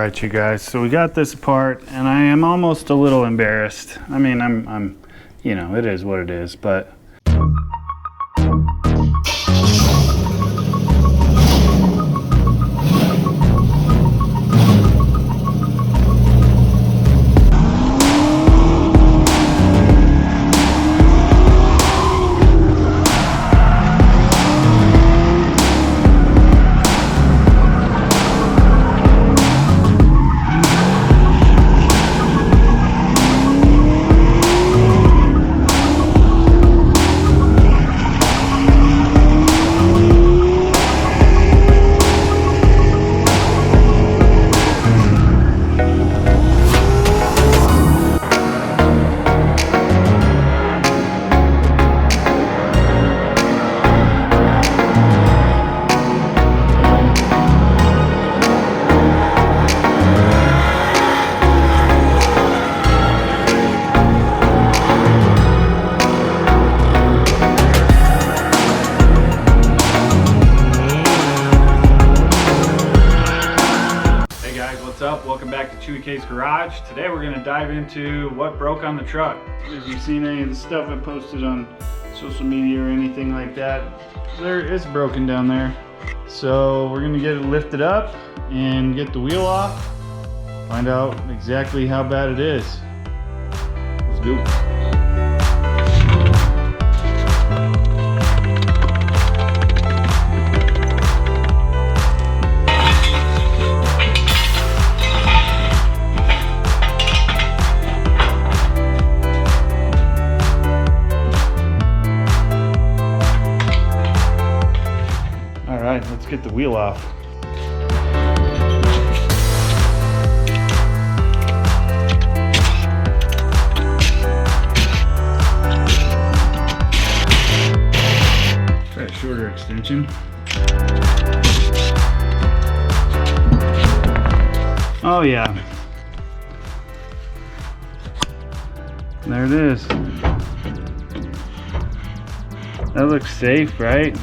right, you guys, so we got this apart and I am almost a little embarrassed. I mean, I'm you know, it is what it is, but welcome back to Chewy K's Garage. Today we're going to dive into what broke on the truck. If you've seen any of the stuff I posted on social media or anything like that, there is broken down there. So we're going to get it lifted up and get the wheel off, find out exactly how bad it is. Let's go. Let's get the wheel off. Try a shorter extension. Oh yeah. There it is. That looks safe, right?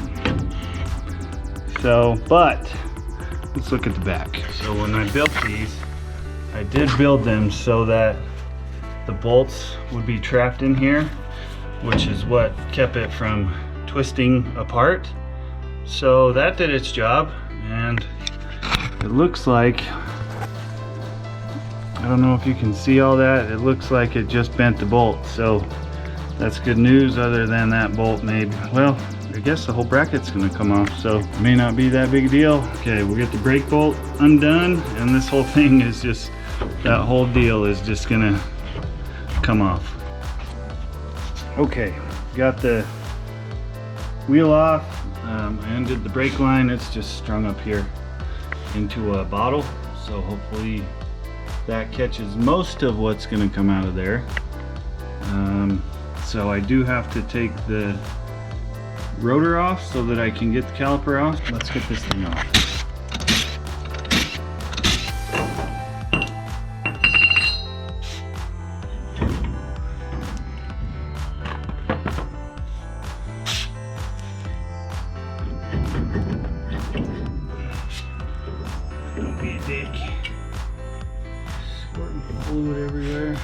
So, but let's look at the back. So when I built these, I did build them so that the bolts would be trapped in here, which is what kept it from twisting apart. So that did its job, and it looks like, I don't know if you can see all that, it looks like it just bent the bolt. So that's good news, other than that bolt made, well, I guess the whole bracket's gonna come off, so it may not be that big a deal. Okay, we'll get the brake bolt undone, and this whole thing is just, that whole deal is just gonna come off. Okay, got the wheel off. I undid the brake line. It's just strung up here into a bottle, so hopefully that catches most of what's gonna come out of there. So I do have to take the rotor off so that I can get the caliper off. Let's get this thing off. Don't be a dick. Squirting fluid everywhere.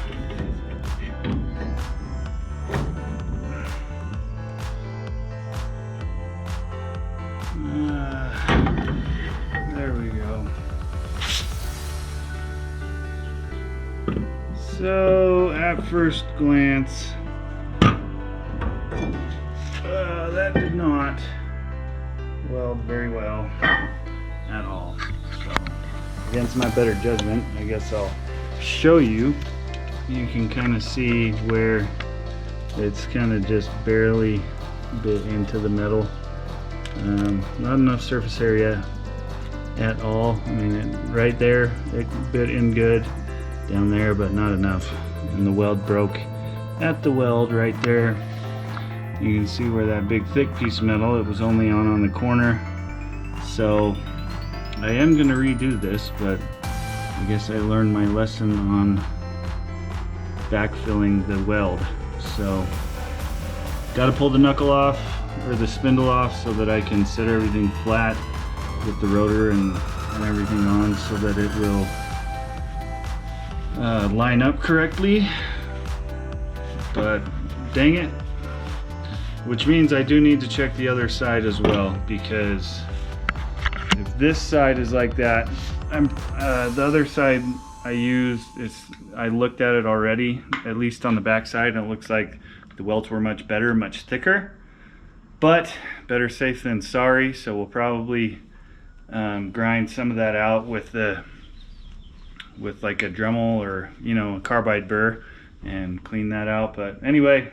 There we go. So at first glance, that did not weld very well at all. So against my better judgment, I guess I'll show you. You can kind of see where it's kind of just barely bit into the metal. Not enough surface area at all. I mean, right there it bit in good, down there, but not enough. And the weld broke at the weld right there. You can see where that big thick piece of metal, it was only on the corner. So I am going to redo this, but I guess I learned my lesson on backfilling the weld. So got to pull the knuckle off, or the spindle off, so that I can set everything flat with the rotor and everything on, so that it will line up correctly, but dang it. Which means I do need to check the other side as well, because if this side is like that, the other side I used, I looked at it already, at least on the back side, and it looks like the welds were much better, much thicker. But better safe than sorry, so we'll probably grind some of that out with like a Dremel or, you know, a carbide burr and clean that out. But anyway,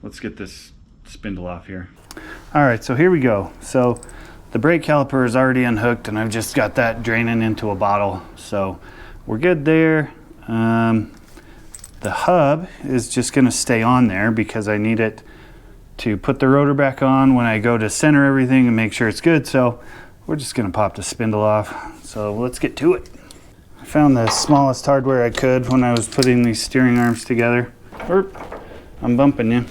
let's get this spindle off here. All right, so here we go. So the brake caliper is already unhooked, and I've just got that draining into a bottle, so we're good there. The hub is just going to stay on there because I need it to put the rotor back on when I go to center everything and make sure it's good. So we're just going to pop the spindle off. So let's get to it. I found the smallest hardware I could when I was putting these steering arms together. I'm bumping you.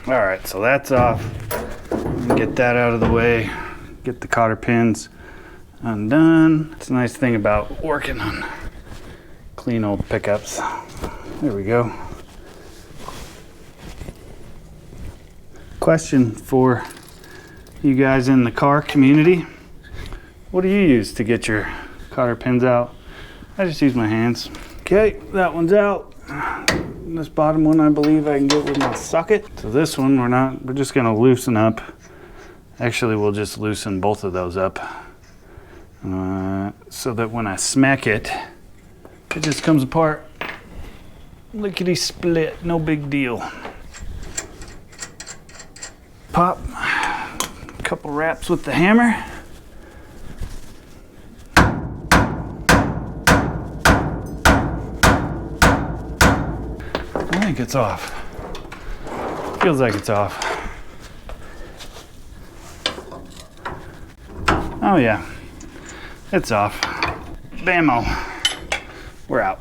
All right, so that's off. Get that out of the way. Get the cotter pins undone. It's a nice thing about working on clean old pickups. There we go. Question for you guys in the car community. What do you use to get your cotter pins out? I just use my hands. Okay, that one's out. This bottom one I believe I can get with my socket. So this one we're just gonna loosen up. Actually, we'll just loosen both of those up so that when I smack it, it just comes apart. Lickety split, no big deal. Pop a couple wraps with the hammer. I think it's off. Feels like it's off. Oh yeah, it's off. Bammo. We're out.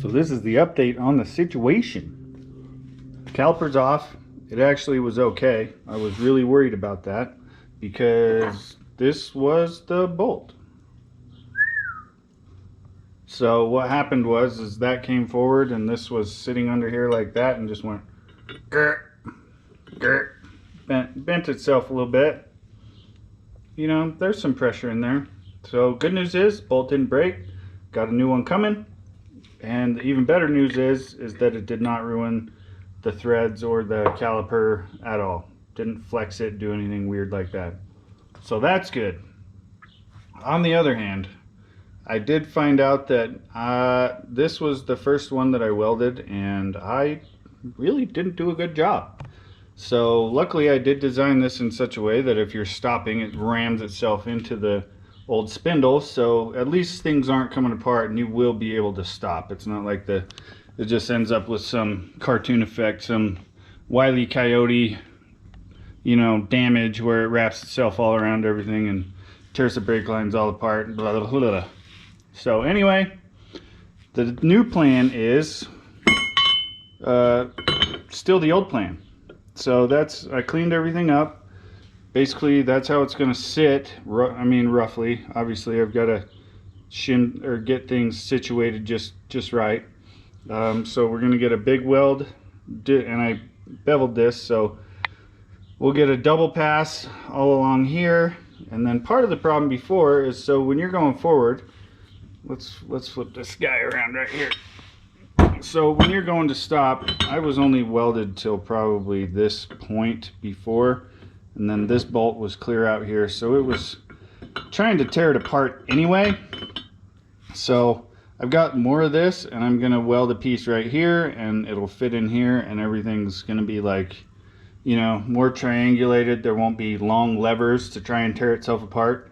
So this is the update on the situation. The caliper's off. It actually was okay. I was really worried about that because this was the bolt. So what happened was that came forward, and this was sitting under here like that and just went grr, grr, bent itself a little bit. You know, there's some pressure in there. So good news is bolt didn't break. Got a new one coming. And the even better news is that it did not ruin the threads or the caliper at all. Didn't flex it, do anything weird like that. So that's good. On the other hand, I did find out that this was the first one that I welded, and I really didn't do a good job. So luckily I did design this in such a way that if you're stopping, it rams itself into the old spindle, so at least things aren't coming apart and you will be able to stop. It's not like it just ends up with some cartoon effect, some Wile E. Coyote, you know, damage where it wraps itself all around everything and tears the brake lines all apart, blah, blah, blah, blah. So anyway, the new plan is still the old plan. So I cleaned everything up. Basically, that's how it's going to sit. I mean, roughly. Obviously, I've got to shim or get things situated just right. So we're going to get a big weld, and I beveled this, so we'll get a double pass all along here. And then part of the problem before is, so when you're going forward, let's flip this guy around right here. So when you're going to stop, I was only welded till probably this point before. And then this bolt was clear out here, so it was trying to tear it apart anyway. So I've got more of this, and I'm gonna weld a piece right here, and it'll fit in here, and everything's gonna be like, you know, more triangulated. There won't be long levers to try and tear itself apart,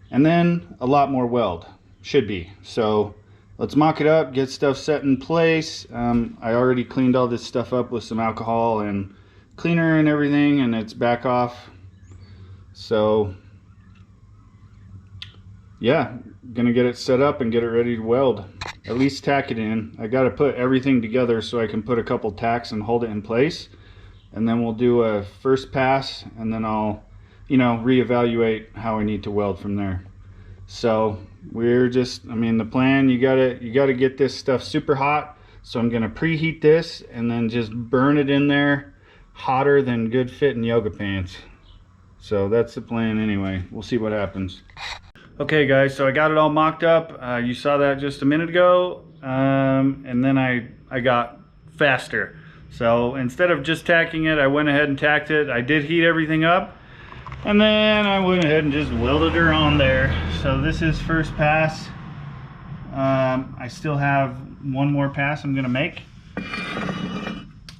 and then a lot more weld should be. So let's mock it up, get stuff set in place. I already cleaned all this stuff up with some alcohol and cleaner and everything, and it's back off. So yeah, gonna get it set up and get it ready to weld. at least tack it in. I got to put everything together so I can put a couple tacks and hold it in place. And then we'll do a first pass, and then I'll, you know, reevaluate how I need to weld from there. So we're just, I mean, the plan, you gotta get this stuff super hot. So I'm gonna preheat this and then just burn it in there hotter than good fitting yoga pants. So that's the plan anyway. We'll see what happens. Okay guys, so I got it all mocked up. You saw that just a minute ago. And then I got faster. So instead of just tacking it, I went ahead and tacked it. I did heat everything up. And then I went ahead and just welded her on there. So this is first pass. I still have one more pass I'm gonna make.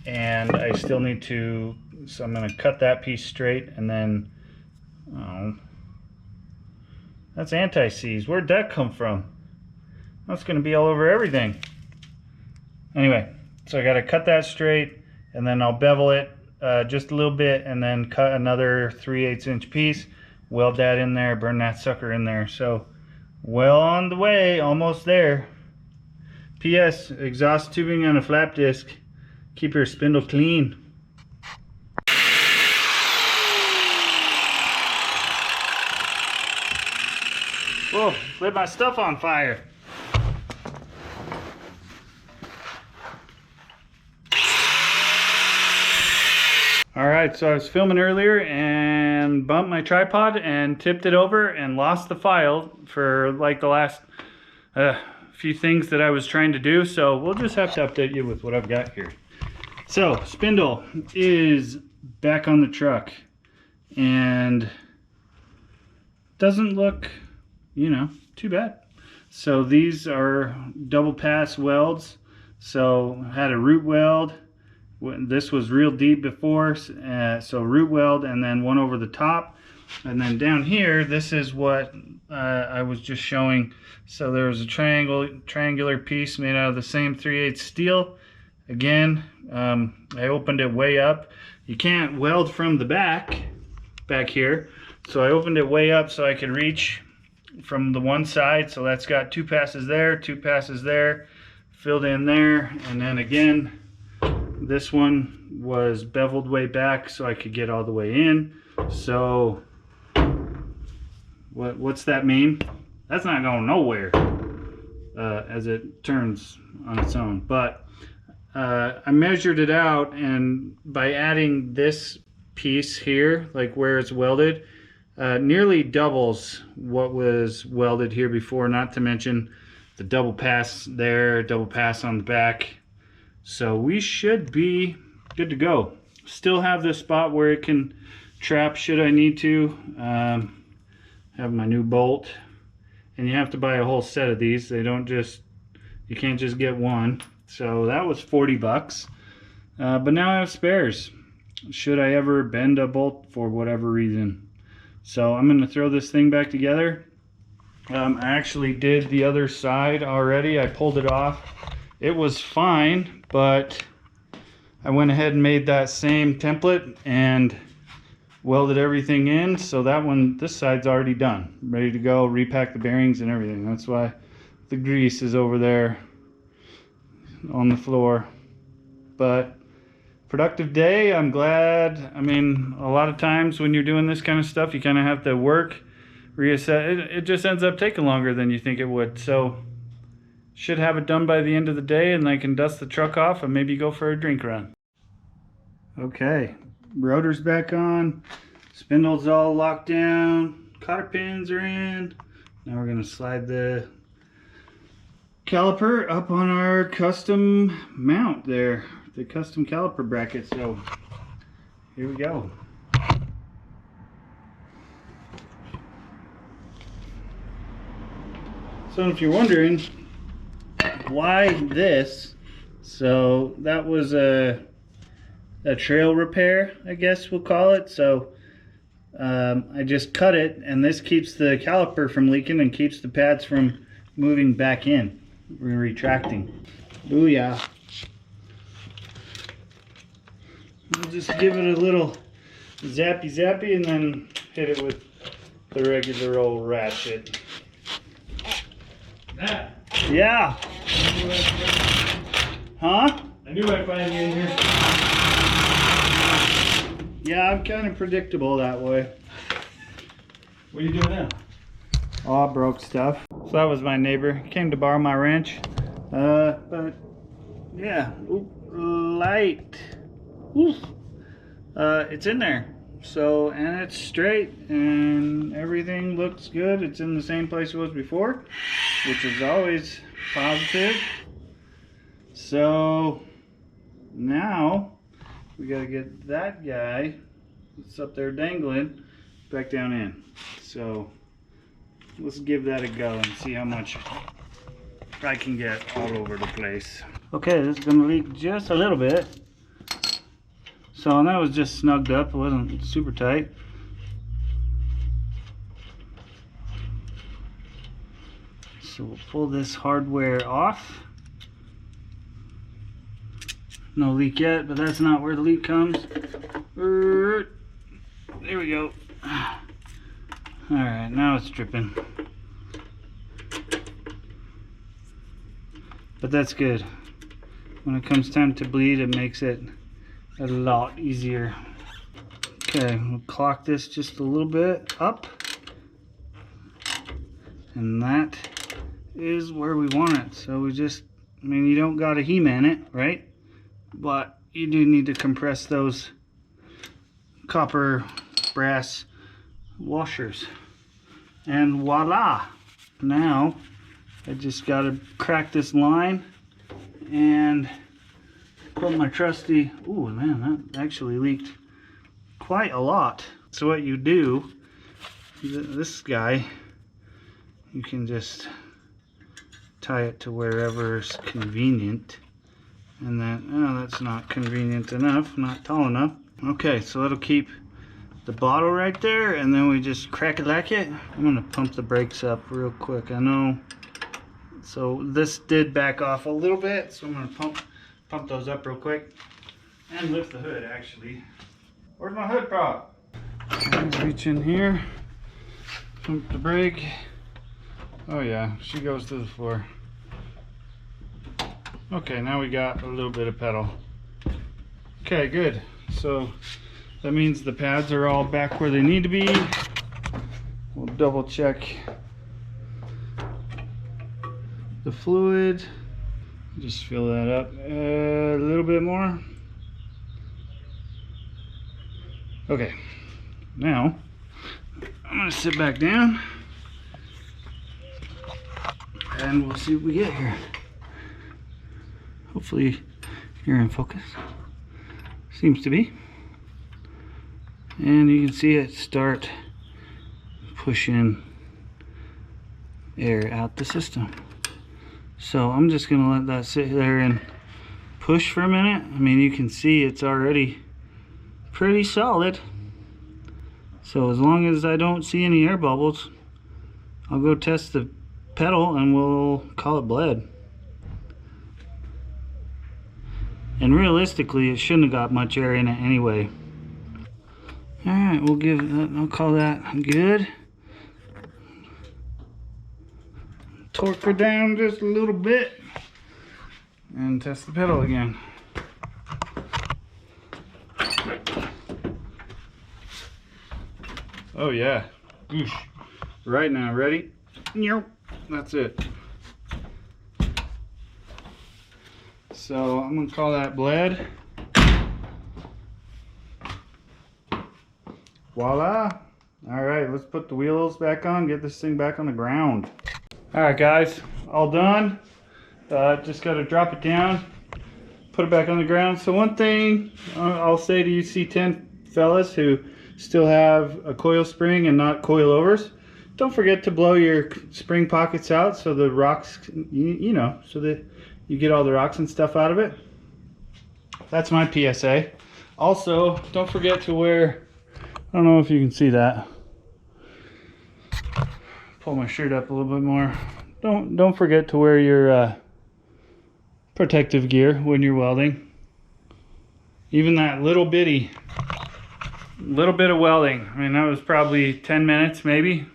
And I still need to, so I'm gonna cut that piece straight and then, oh, that's anti-seize. Where'd that come from? That's gonna be all over everything. Anyway, so I gotta cut that straight and then I'll bevel it just a little bit and then cut another 3/8 inch piece, weld that in there, burn that sucker in there. So well on the way, almost there. P.S. exhaust tubing on a flap disc. Keep your spindle clean. Whoa, lit my stuff on fire. Alright, so I was filming earlier and bumped my tripod and tipped it over and lost the file for like the last few things that I was trying to do. So we'll just have to update you with what I've got here. So spindle is back on the truck and doesn't look, you know, too bad. So these are double pass welds. So I had a root weld. This was real deep before, so root weld and then one over the top. And then down here, this is what I was just showing. So there was a triangular piece made out of the same 3/8 steel. Again, I opened it way up. You can't weld from the back here. So I opened it way up so I could reach from the one side. So that's got 2 passes there, 2 passes there, filled in there. And then again, this one was beveled way back so I could get all the way in. So what's that mean? That's not going nowhere as it turns on its own. But I measured it out, and by adding this piece here, like where it's welded, nearly doubles what was welded here before, not to mention the double pass there, double pass on the back. So we should be good to go. Still have this spot where it can trap should I need to. Have my new bolt. And you have to buy a whole set of these. They don't just, you can't just get one. So that was 40 bucks. But now I have spares. Should I ever bend a bolt for whatever reason. So I'm going to throw this thing back together. I actually did the other side already. I pulled it off. It was fine, but I went ahead and made that same template and welded everything in. So that one, this side's already done, ready to go, repack the bearings and everything. That's why the grease is over there on the floor. But productive day. I'm glad. I mean, a lot of times when you're doing this kind of stuff, you kind of have to work, reassess. It just ends up taking longer than you think it would. So should have it done by the end of the day, and I can dust the truck off and maybe go for a drink run. Okay, rotor's back on, spindle's all locked down, cotter pins are in. Now we're gonna slide the caliper up on our custom mount there, the custom caliper bracket. So here we go. So if you're wondering, why this? So that was a trail repair, I guess we'll call it. So I just cut it, and this keeps the caliper from leaking and keeps the pads from moving back in, retracting. Booyah. We'll just give it a little zappy and then hit it with the regular old ratchet. Yeah. Huh? I knew I'd find you in here. Yeah, I'm kind of predictable that way. What are you doing now? Oh, I broke stuff. So that was my neighbor. He came to borrow my wrench. But yeah, light. Oof. It's in there. So, and it's straight and everything looks good. It's in the same place it was before, which is always positive. So now we gotta get that guy that's up there dangling back down in. So let's give that a go and see how much I can get all over the place. Okay, this is gonna leak just a little bit. So that was just snugged up, it wasn't super tight. So we'll pull this hardware off. No leak yet, but that's not where the leak comes. There we go. Alright, now it's dripping. But that's good. When it comes time to bleed, it makes it a lot easier. Okay, we'll clock this just a little bit up. And that is where we want it. So we just, I mean, you don't got a He-Man it, right? But you do need to compress those copper brass washers. And voila! Now I just got to crack this line and put my trusty, ooh man, that actually leaked quite a lot. So what you do, this guy, you can just tie it to wherever's convenient. And then, oh, that's not convenient enough, not tall enough. Okay, so that'll keep the bottle right there, and then we just crack it like it. I'm gonna pump the brakes up real quick. I know, so this did back off a little bit, so I'm gonna pump those up real quick and lift the hood actually. Where's my hood prop? Let's reach in here, pump the brake. Oh yeah, she goes to the floor. Okay, now we got a little bit of pedal. Okay, good. So that means the pads are all back where they need to be. We'll double check the fluid. Just fill that up a little bit more. Okay, now I'm gonna sit back down and we'll see what we get here. Hopefully you're in focus. Seems to be. And you can see it start pushing air out the system. So I'm just gonna let that sit there and push for a minute. I mean, you can see it's already pretty solid. So as long as I don't see any air bubbles, I'll go test the pedal and we'll call it bled. And realistically, it shouldn't have got much air in it anyway. Alright, we'll give that, I'll call that good. Torque her down just a little bit and test the pedal again. Oh yeah, Goosh. Right now, ready? That's it. So I'm gonna call that bled. Voila. All right, let's put the wheels back on, get this thing back on the ground. All right guys, all done. Just gotta drop it down, put it back on the ground. So one thing I'll say to you C10 fellas who still have a coil spring and not coilovers, don't forget to blow your spring pockets out so the rocks, you know, so that you get all the rocks and stuff out of it. That's my PSA. Also, don't forget to wear, I don't know if you can see that. Pull my shirt up a little bit more. Don't forget to wear your protective gear when you're welding. Even that little bit of welding. I mean, that was probably 10 minutes, maybe,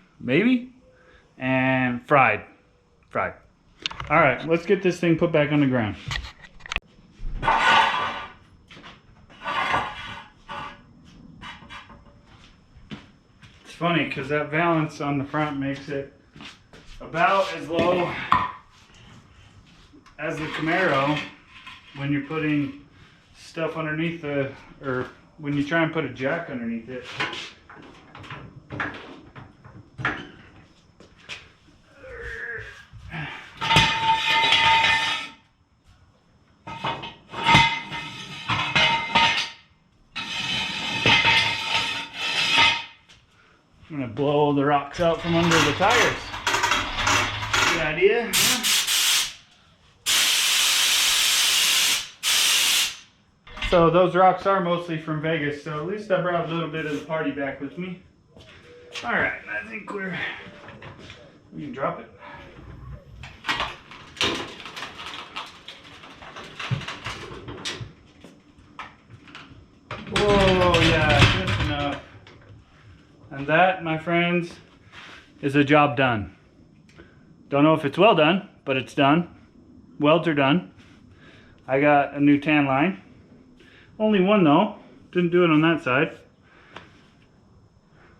and fried. All right, let's get this thing put back on the ground. It's funny because that valance on the front makes it about as low as the Camaro when you're putting stuff underneath the, or when you try and put a jack underneath it. I'm gonna blow the rocks out from under the tires. Good idea. Huh? So those rocks are mostly from Vegas, so at least I brought a little bit of the party back with me. All right, I think we can drop it. Whoa, yeah, just enough. And that, my friends, is a job done. Don't know if it's well done, but it's done. Welds are done. I got a new tan line. Only one though. Didn't do it on that side.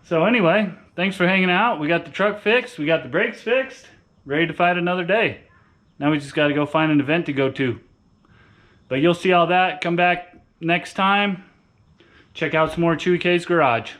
So anyway, thanks for hanging out. We got the truck fixed. We got the brakes fixed. Ready to fight another day. Now we just got to go find an event to go to. But you'll see all that. Come back next time. Check out some more Chewy K's garage.